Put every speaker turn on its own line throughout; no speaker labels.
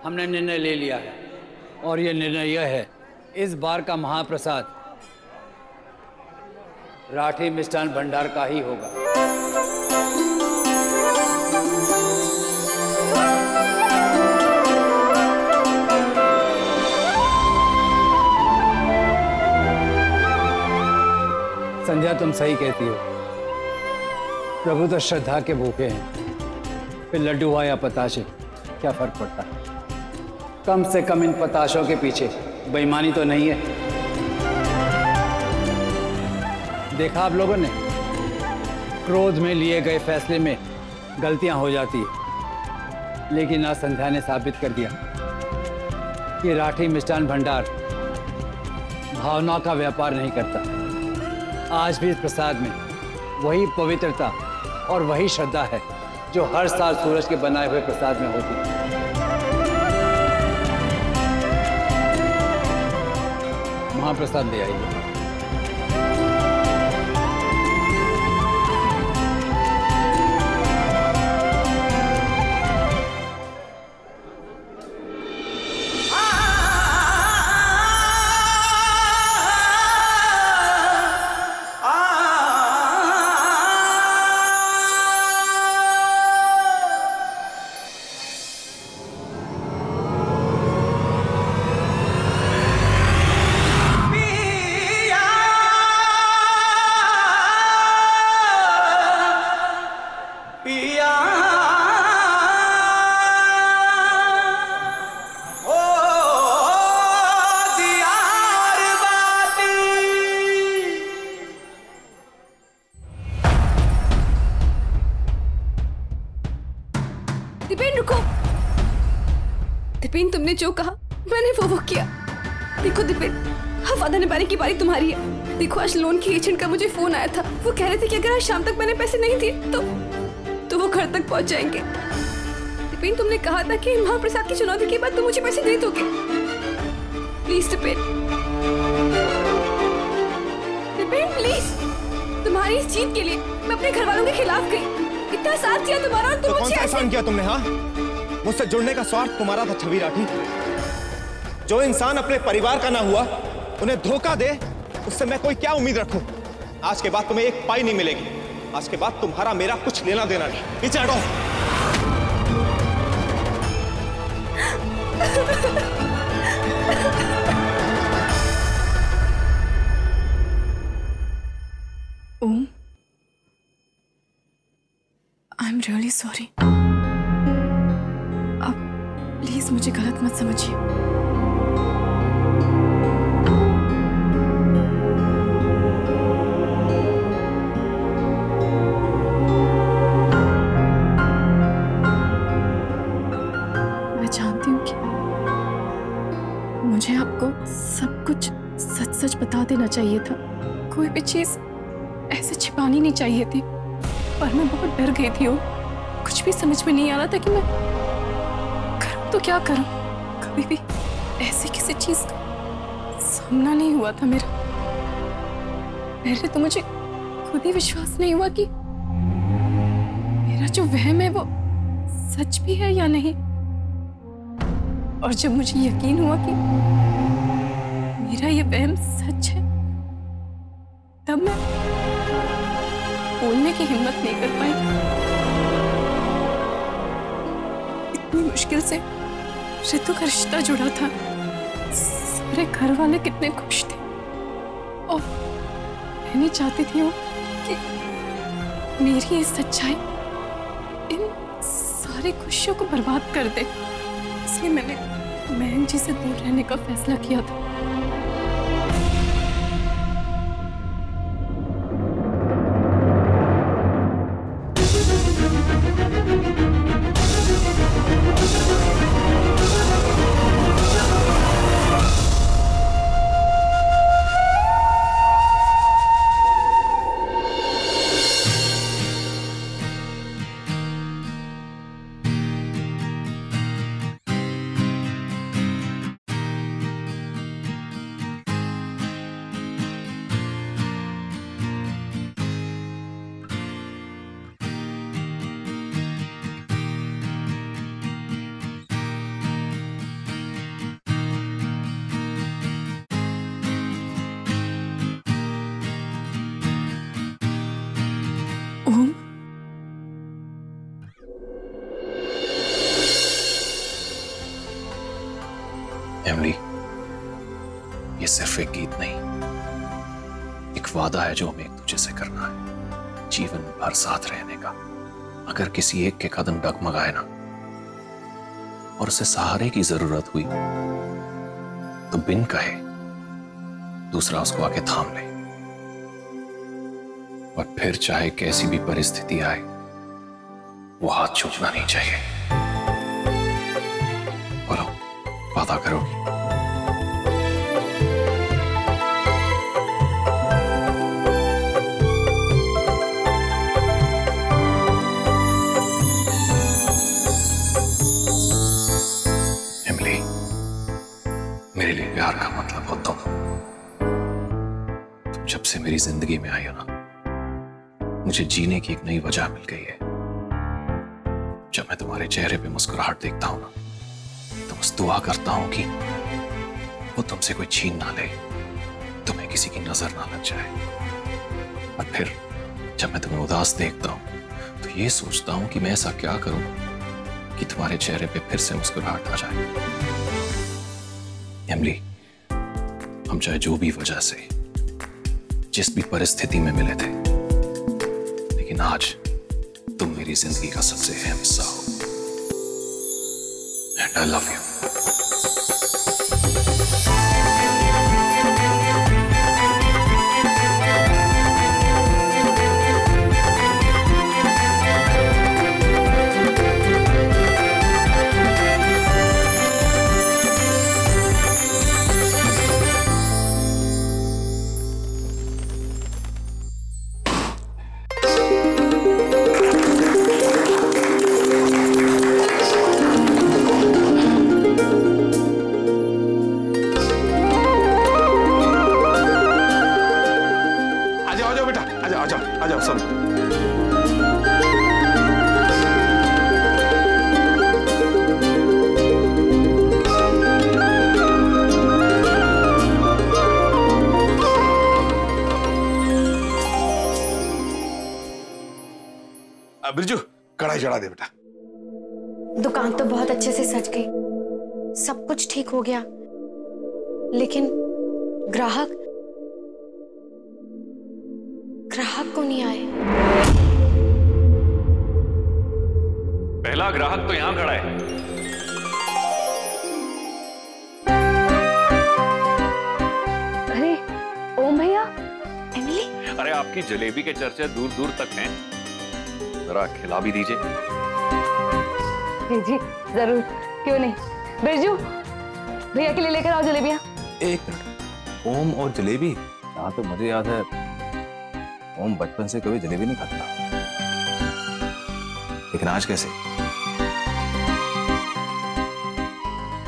हमने निर्णय ले लिया है और ये निर्णय यह है, इस बार का महाप्रसाद राठी मिष्ठान भंडार का ही होगा। संध्या, तुम सही कहती हो। प्रभु तो श्रद्धा के भूखे हैं, फिर लड्डू हुआ या पताशे, क्या फर्क पड़ता है? कम से कम इन पताशों के पीछे बेईमानी तो नहीं है। देखा आप लोगों ने, क्रोध में लिए गए फैसले में गलतियां हो जाती है, लेकिन आज संध्या ने साबित कर दिया कि राठी मिष्ठान भंडार भावना का व्यापार नहीं करता। आज भी इस प्रसाद में वही पवित्रता और वही श्रद्धा है जो हर साल सूरज के बनाए हुए प्रसाद में होती है। महाप्रसाद ले आइए।
दिपेन, तुमने जो कहा मैंने वो किया। देखो दिपेन, अब वादा निभाने की बारी तुम्हारी है। देखो, आज लोन की एजेंट का मुझे फोन आया था। वो कह रहे थे कि अगर आज शाम तक मैंने पैसे नहीं दिए तो वो घर तक पहुंच जाएंगे। दिपेन, तुमने कहा था कि महाप्रसाद की चुनौती के बाद तुम मुझे पैसे दे दोगे। प्लीज दिपेन, दिपेन प्लीज, तुम्हारी इस जीत के लिए मैं अपने घर वालों के खिलाफ गई। इतना साथ दिया तुम्हारा और तुम मुझे
कौन सा एहसान किया तुमने? हाँ, मुझसे जुड़ने का स्वार्थ तुम्हारा था छवि राठी। जो इंसान अपने परिवार का ना हुआ, उन्हें धोखा दे, उससे मैं कोई क्या उम्मीद रखूं? आज के बाद तुम्हें एक पाई नहीं मिलेगी। आज के बाद तुम्हारा मेरा कुछ लेना देना नहीं। पीछे हटो।
Om, I am really sorry. Please मुझे गलत मत समझिए। मैं जानती हूँ कि मुझे आपको सब कुछ सच सच बता देना चाहिए था। कोई भी चीज ऐसे छिपानी नहीं चाहिए थी, पर मैं बहुत डर गई थी। कुछ भी समझ में नहीं आ रहा था कि मैं तो क्या करूं? कभी भी ऐसी किसी चीज का सामना नहीं हुआ था मेरा। पहले तो मुझे खुद ही विश्वास नहीं हुआ कि मेरा जो वहम है वो सच भी है या नहीं। और जब मुझे यकीन हुआ कि मेरा ये वहम सच है, तब मैं बोलने की हिम्मत नहीं कर पाई। इतनी मुश्किल से रितु का रिश्ता जुड़ा था। सारे घर वाले कितने खुश थे और मैं नहीं चाहती थी कि मेरी ये सच्चाई इन सारी खुशियों को बर्बाद कर दे। इसलिए मैंने महंग जी से दूर रहने का फैसला किया था।
एमली, ये सिर्फ एक गीत नहीं, एक वादा है जो हमें एक दूसरे से करना है, जीवन भर साथ रहने का। अगर किसी एक के कदम डगमगाए ना और उसे सहारे की जरूरत हुई तो बिन कहे दूसरा उसको आके थाम ले, और फिर चाहे कैसी भी परिस्थिति आए वो हाथ छूटना नहीं चाहिए। बोलो, वादा करोगी? इमली, मेरे लिए प्यार का मतलब हो तुम जब से मेरी जिंदगी में आई हो ना, मुझे जीने की एक नई वजह मिल गई है। जब मैं तुम्हारे चेहरे पे मुस्कुराहट देखता हूं ना, तो बस दुआ करता हूं कि वो तुमसे कोई छीन ना ले, तुम्हें किसी की नजर ना लग जाए। और फिर जब मैं तुम्हें उदास देखता हूं तो ये सोचता हूं कि मैं ऐसा क्या करूं कि तुम्हारे चेहरे पे फिर से मुस्कुराहट आ जाए। एमली, हम चाहे जो भी वजह से, जिस भी परिस्थिति में मिले थे, लेकिन आज तुम मेरी जिंदगी का सबसे अहम हिस्सा हो। And I love you.
Birju, कढ़ाई चढ़ा दे बेटा।
दुकान तो बहुत अच्छे से सज गई, सब कुछ ठीक हो गया, लेकिन ग्राहक क्यों नहीं आए?
पहला ग्राहक तो यहां खड़ा है।
अरे ओम भैया, एमिली।
अरे आपकी जलेबी के चर्चे दूर दूर तक हैं, जरा खिला भी दीजिए।
जी जरूर, क्यों नहीं। बिरजू, भैया के लिए लेकर आओ जलेबियां।
एक मिनट, ओम और जलेबी? जहाँ तो मुझे याद है ओम बचपन से कभी जलेबी नहीं खाता, लेकिन आज कैसे?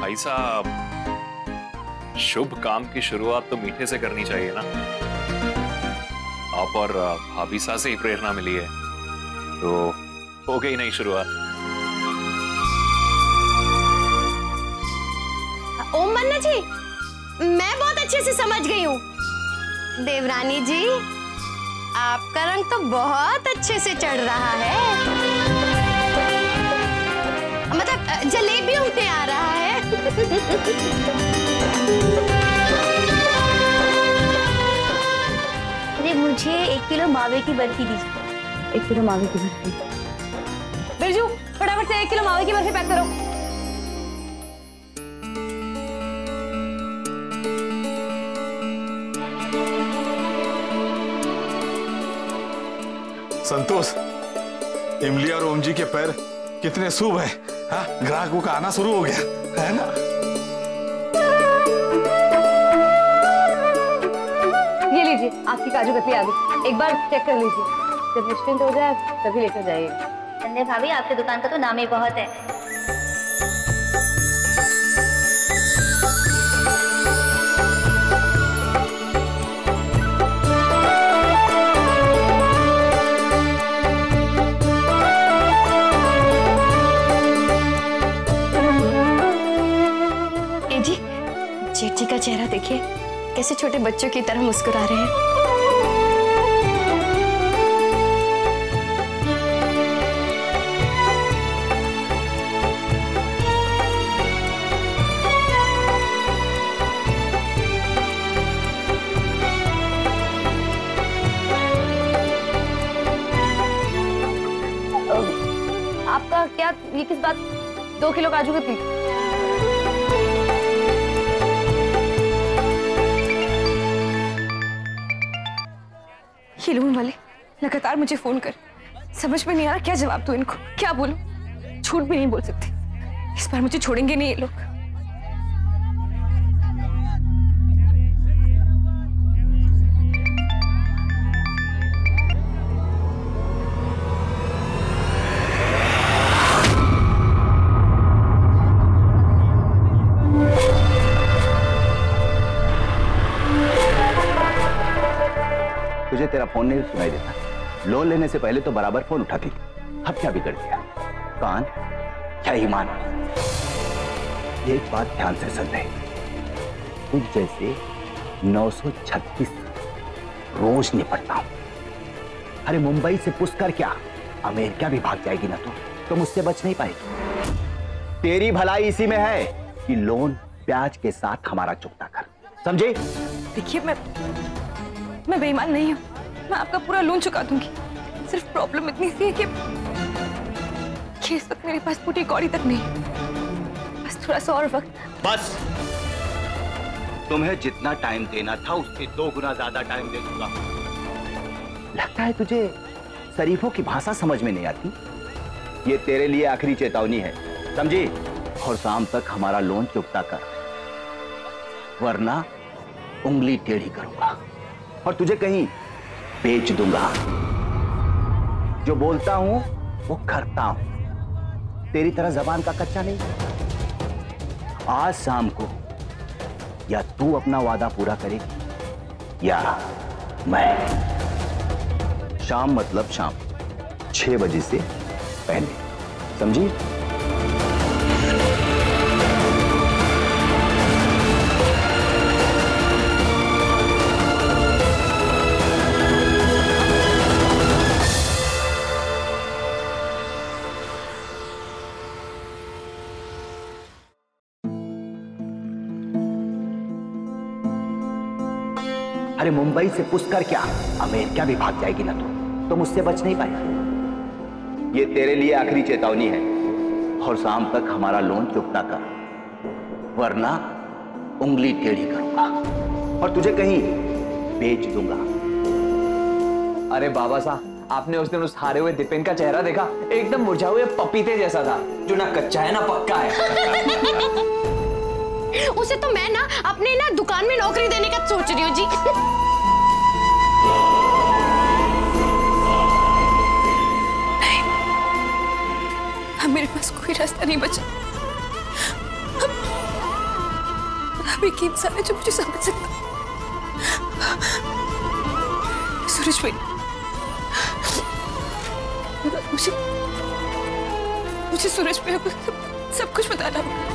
भाई साहब, शुभ काम की शुरुआत तो मीठे से करनी चाहिए ना। आप और भाभी सा से ही प्रेरणा मिली है, तो हो गई नहीं शुरुआत।
ओम बन्ना जी, मैं बहुत अच्छे से समझ गई हूँ। देवरानी जी, आपका रंग तो बहुत अच्छे से चढ़ रहा है, मतलब जलेबियों में आ रहा है।
अरे मुझे 1 किलो मावे की बर्फी दीजिए।
1 किलो मावे की बर्फी। बिरजू, फटाफट से 1 किलो मावे की बर्फी पैक करो।
संतोष, इमली और ओम जी के पैर कितने शुभ है। हाँ, ग्राहकों का आना शुरू हो गया है ना।
ये लीजिए, आपकी काजू कतली आ गई, एक बार चेक कर लीजिए, जब निश्चिंत हो जाए तभी लेकर जाइएगा।
संध्या भाभी, आपकी दुकान का तो नाम ही बहुत है।
जेठ जी का चेहरा देखिए, कैसे छोटे बच्चों की तरह मुस्कुरा रहे हैं।
साथ 2 किलो काजू कतली।
ये लोन वाले लगातार मुझे फोन कर, समझ में नहीं आ रहा क्या जवाब दूं इनको, क्या बोलूं। झूठ भी नहीं बोल सकती, इस बार मुझे छोड़ेंगे नहीं ये लोग।
तुझे तेरा फोन नहीं सुनाई देता? लोन लेने से पहले तो बराबर फोन उठाती थी, अब क्या बिगड़ गया? कान क्या ईमान? एक बात ध्यान से सुन ले, तुझ जैसे 936 रोज निपटता हूं। अरे मुंबई से पुष्कर क्या, अमेरिका भी भाग जाएगी ना तो मुझसे बच नहीं पाएगी। तेरी भलाई इसी में है कि लोन ब्याज के साथ हमारा चुकता कर, समझे?
देखिए मैं बेईमान नहीं हूँ, मैं आपका पूरा लोन चुका दूंगी। सिर्फ प्रॉब्लम इतनी सी है कि इस वक्त मेरे पास पूरी कौड़ी तक नहीं, बस थोड़ा सा और वक्त।
बस, तुम्हें जितना टाइम देना था उससे 2 गुना ज्यादा टाइम दे दूंगा। लगता है तुझे शरीफों की भाषा समझ में नहीं आती। ये तेरे लिए आखिरी चेतावनी है, समझी? और शाम तक हमारा लोन चुकता कर, वरना उंगली टेढ़ी करूंगा और तुझे कहीं बेच दूंगा। जो बोलता हूं वो करता हूं, तेरी तरह जबान का कच्चा नहीं। आज शाम को या तू अपना वादा पूरा करेगी या मैं। शाम मतलब शाम 6 बजे से पहले, समझी? अरे मुंबई से पुष्कर क्या, अमेरिका भी भाग जाएगी ना तो मुझसे बच नहीं पाएगी। ये तेरे लिए आखिरी चेतावनी है और शाम तक हमारा लोन चुकता कर, वरना उंगली टेढ़ी करूंगा और तुझे कहीं बेच दूंगा।
अरे बाबा साहब, आपने उस दिन उस हारे हुए दीपेन का चेहरा देखा? एकदम मुरझाए हुए पपीते जैसा था, जो ना कच्चा है ना पक्का है।
उसे तो मैं ना अपने ना दुकान में नौकरी देने का सोच रही हूँ जी।
नहीं, अब मेरे पास कोई रास्ता नहीं बचा। अब एक इंसान है जो मुझे समझ सकता। सूरज भाई, मुझे सूरज भाई को सब कुछ बताना होगा।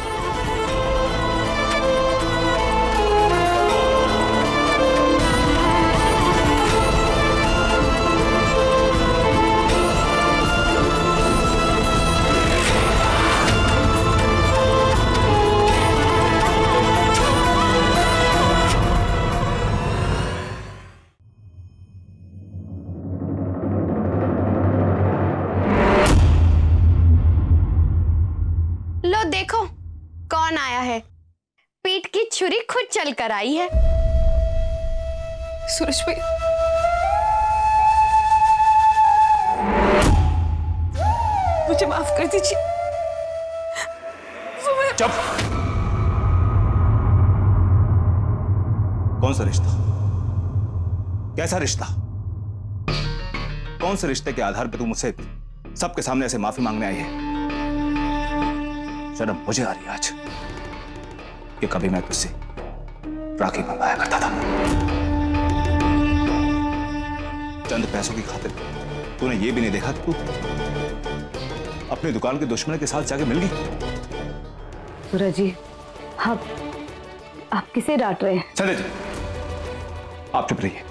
देखो कौन आया है, पीठ की छुरी खुद चल कर आई है।
सूरज भाई, मुझे माफ कर दीजिए।
चुप। कौन सा रिश्ता? कैसा रिश्ता? कौन से रिश्ते के आधार पर तुम मुझसे सबके सामने ऐसे माफी मांगने आई है? शर्म मुझे आ रही है आज कि कभी मैं तुझसे राखी मंगाया करता था। चंद पैसों की खातिर तूने ये भी नहीं देखा कि तू अपनी दुकान के दुश्मन के साथ जाके मिल गई।
सूरज जी, आप किसे डांट रहे हैं?
संजय जी, आप चुप रहिए।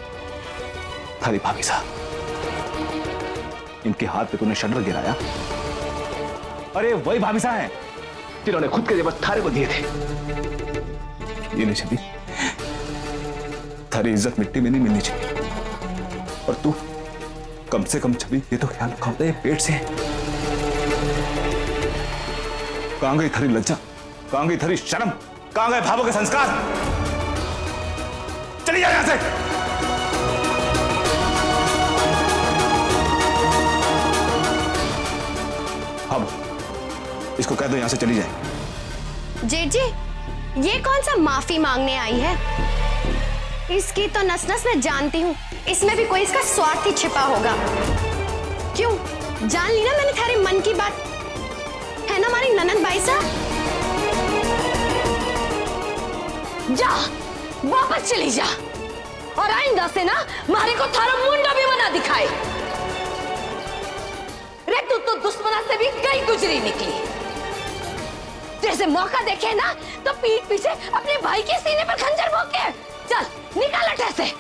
खाली भाभी साहब, इनके हाथ पे तूने शटर गिराया। अरे वही भाभी साहब हैं जिन्होंने खुद के जेवर थारे को दिए थे। ये नहीं छवि, थारी इज्जत मिट्टी में नहीं मिलनी चाहिए। और तू कम से कम छवि ये तो ख्याल रखा होता है पेट से।
कहां गई थारी लज्जा, कहां गई थारी शर्म, कहां गए भावों के संस्कार? चली जा यहां से। अब इसको कह दो यहां से चली जाए।
जेठ जी, ये कौन सा माफी मांगने आई है? इसकी तो नस नस में जानती हूँ, इसमें भी कोई इसका स्वार्थ ही छिपा होगा। क्यों, जान ली ना मैंने थारे मन की बात, है ना हमारी ननद भाई साहब?
जा, वापस चली जा और आइंदा से ना मारे को थारा मुंडा भी बना दिखाए। रे तू तो दुश्मना से भी कई गुजरी निकली। जैसे मौका देखे ना तो पीठ पीछे अपने भाई के सीने पर खंजर भोंके। चल निकाल अटे से।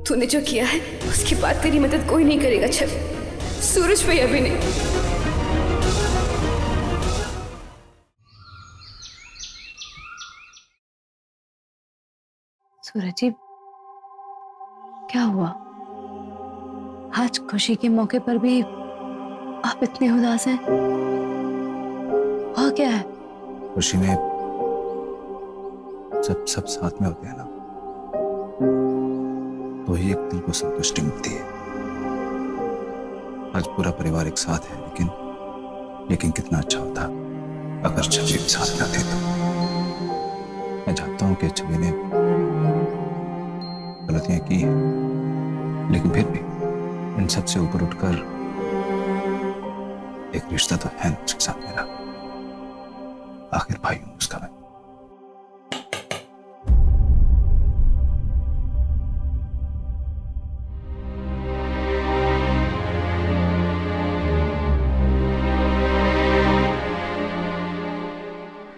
तूने जो किया है उसके बाद तेरी मदद कोई नहीं करेगा छवि, सूरज भैया भी नहीं।
सूरज जी, क्या हुआ? आज खुशी के मौके पर भी आप इतने उदास हैं। हुआ क्या है?
खुशी ने जब सब साथ में होते हैं ना तो ही एक दिल को संतुष्टि मिलती है। आज पूरा परिवार एक साथ है, लेकिन कितना अच्छा होता अगर छवि भी साथ में आती। तो मैं जानता हूं कि छवि ने गलतियां की हैं, लेकिन फिर भी इन सब से ऊपर उठकर एक रिश्ता तो है ना उसके साथ मेरा। आखिर भाई हूं उसका मैं।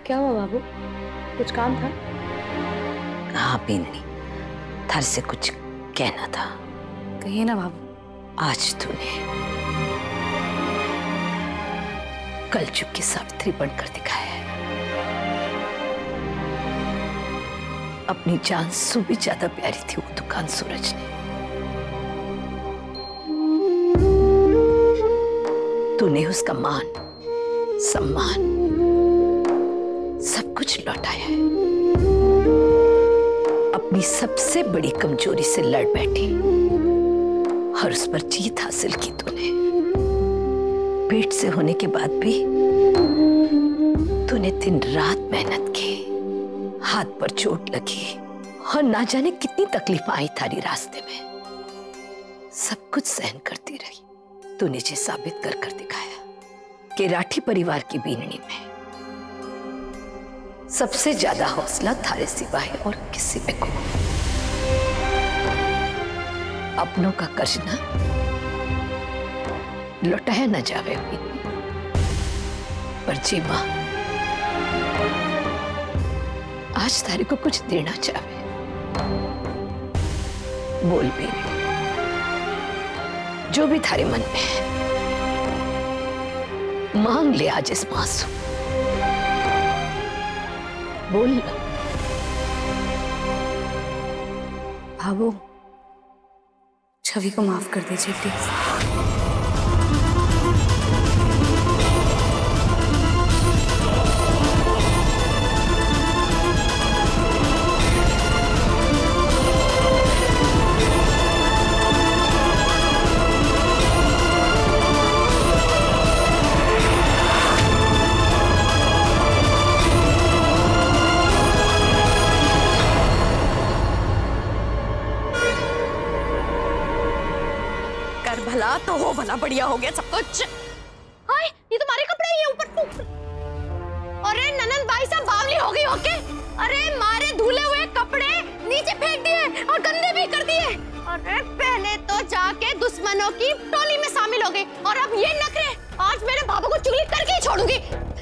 क्या हुआ बाबू, कुछ काम था?
हाँ बीननी, थार से कुछ कहना था।
कहिए ना बाबू।
आज तूने कल चुप की सावित्री बनकर दिखाया है। अपनी जान से भी ज्यादा प्यारी थी वो दुकान सूरज ने। तूने उसका मान सम्मान सब कुछ लौटाया है। अपनी सबसे बड़ी कमजोरी से लड़ बैठी और उस पर जीत हासिल की तूने। पेट से होने के बाद भी तूने दिन रात मेहनत की, हाथ पर चोट लगी और ना जाने कितनी तकलीफ आई थारी रास्ते में। सब कुछ सहन करती रही। तूने ये साबित कर दिखाया कि राठी परिवार की बीननी में सबसे ज्यादा हौसला थारे सिवाय और किसी में को। अपनों का कर्ज ना लौटाया न जावे भी, पर जी मां आज थारे को कुछ देना चाहे। बोल भी जो भी थारे मन में है, मांग ले आज इस मासूम। बोल
बाबू, छवि को माफ कर दीजिए प्लीज।
भला तो हो, भला बढ़िया हो गया सब कुछ। हाय, ये तुम्हारे कपड़े ही है ऊपर। अरे ननद भाई साहब बावली हो गई होके। अरे मारे धुले हुए कपड़े नीचे फेंक दिए और गंदे भी कर दिए। अरे पहले तो जाके दुश्मनों की टोली में शामिल हो गई और अब ये नखरे। आज मेरे बाबू को चुगली करके ही छोड़ूंगी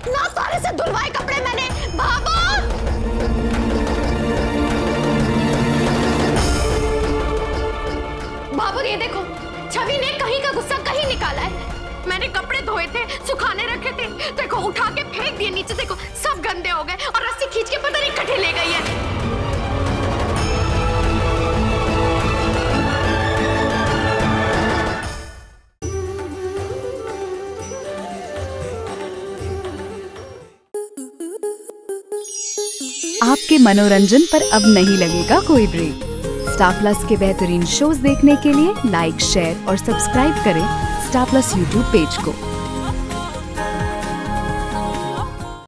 ना। सारे से धुलवाए कपड़े मैंने। बाबा बाबू, ये देखो, छवि ने कहीं का गुस्सा कहीं निकाला है। मैंने कपड़े धोए थे, सुखाने रखे देखो उठा के फेंक दिए नीचे, देखो सब गंदे हो गए और रस्सी खींच के पता नहीं कठे ले गई है।
आपके मनोरंजन पर अब नहीं लगेगा कोई ब्रेक। स्टार प्लस के बेहतरीन शोज देखने के लिए लाइक, शेयर और सब्सक्राइब करें स्टार प्लस यूट्यूब पेज को।